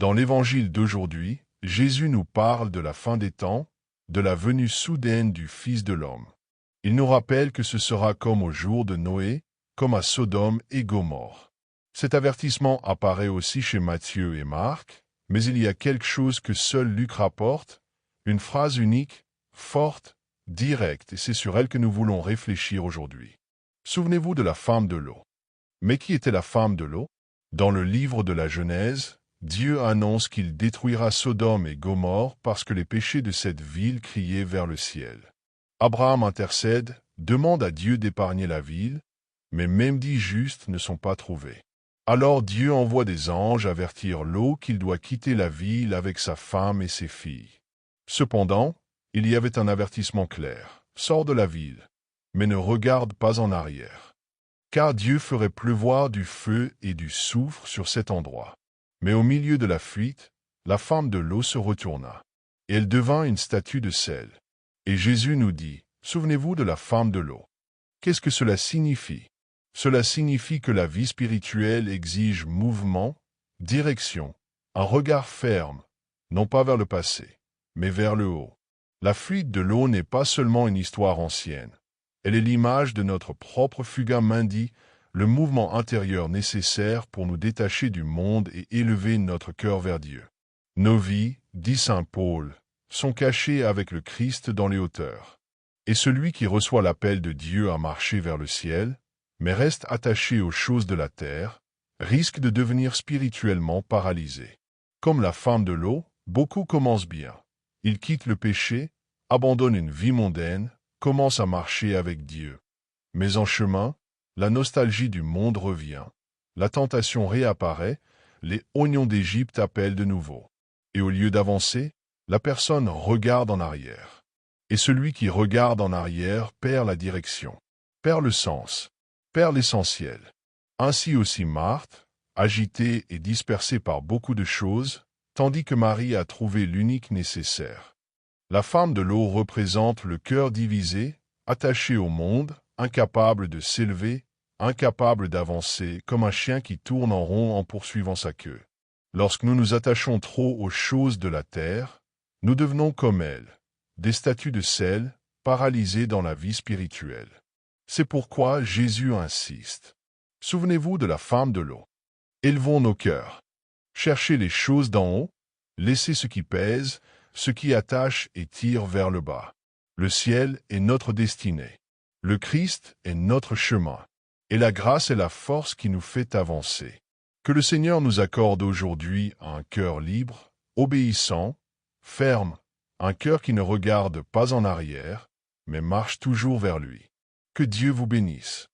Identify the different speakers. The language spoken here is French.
Speaker 1: Dans l'évangile d'aujourd'hui, Jésus nous parle de la fin des temps, de la venue soudaine du Fils de l'homme. Il nous rappelle que ce sera comme au jour de Noé, comme à Sodome et Gomorrhe. Cet avertissement apparaît aussi chez Matthieu et Marc, mais il y a quelque chose que seul Luc rapporte, une phrase unique, forte, directe, et c'est sur elle que nous voulons réfléchir aujourd'hui. Souvenez-vous de la femme de l'eau. Mais qui était la femme de l'eau? Dans le livre de la Genèse, Dieu annonce qu'il détruira Sodome et Gomorrhe parce que les péchés de cette ville criaient vers le ciel. Abraham intercède, demande à Dieu d'épargner la ville, mais même 10 justes ne sont pas trouvés. Alors Dieu envoie des anges avertir Lot qu'il doit quitter la ville avec sa femme et ses filles. Cependant, il y avait un avertissement clair. Sors de la ville, mais ne regarde pas en arrière. Car Dieu ferait pleuvoir du feu et du soufre sur cet endroit. Mais au milieu de la fuite, la femme de l'eau se retourna. Et elle devint une statue de sel. Et Jésus nous dit, souvenez-vous de la femme de l'eau. Qu'est-ce que cela signifie? Cela signifie que la vie spirituelle exige mouvement, direction, un regard ferme, non pas vers le passé, mais vers le haut. La fuite de l'eau n'est pas seulement une histoire ancienne. Elle est l'image de notre propre fuga mundi, le mouvement intérieur nécessaire pour nous détacher du monde et élever notre cœur vers Dieu. Nos vies, dit saint Paul, sont cachées avec le Christ dans les hauteurs. Et celui qui reçoit l'appel de Dieu à marcher vers le ciel, mais reste attaché aux choses de la terre, risque de devenir spirituellement paralysé. Comme la femme de l'eau, beaucoup commencent bien. Ils quittent le péché, abandonnent une vie mondaine, commencent à marcher avec Dieu. Mais en chemin, la nostalgie du monde revient, la tentation réapparaît, les oignons d'Égypte appellent de nouveau. Et au lieu d'avancer, la personne regarde en arrière. Et celui qui regarde en arrière perd la direction, perd le sens, perd l'essentiel. Ainsi aussi Marthe, agitée et dispersée par beaucoup de choses, tandis que Marie a trouvé l'unique nécessaire. La femme de l'eau représente le cœur divisé, attaché au monde, incapable de s'élever, incapable d'avancer, comme un chien qui tourne en rond en poursuivant sa queue. Lorsque nous nous attachons trop aux choses de la terre, nous devenons comme elle, des statues de sel, paralysées dans la vie spirituelle. C'est pourquoi Jésus insiste. Souvenez-vous de la femme de l'eau. Élevons nos cœurs. Cherchez les choses d'en haut, laissez ce qui pèse, ce qui attache et tire vers le bas. Le ciel est notre destinée. Le Christ est notre chemin. Et la grâce est la force qui nous fait avancer. Que le Seigneur nous accorde aujourd'hui un cœur libre, obéissant, ferme, un cœur qui ne regarde pas en arrière, mais marche toujours vers lui. Que Dieu vous bénisse.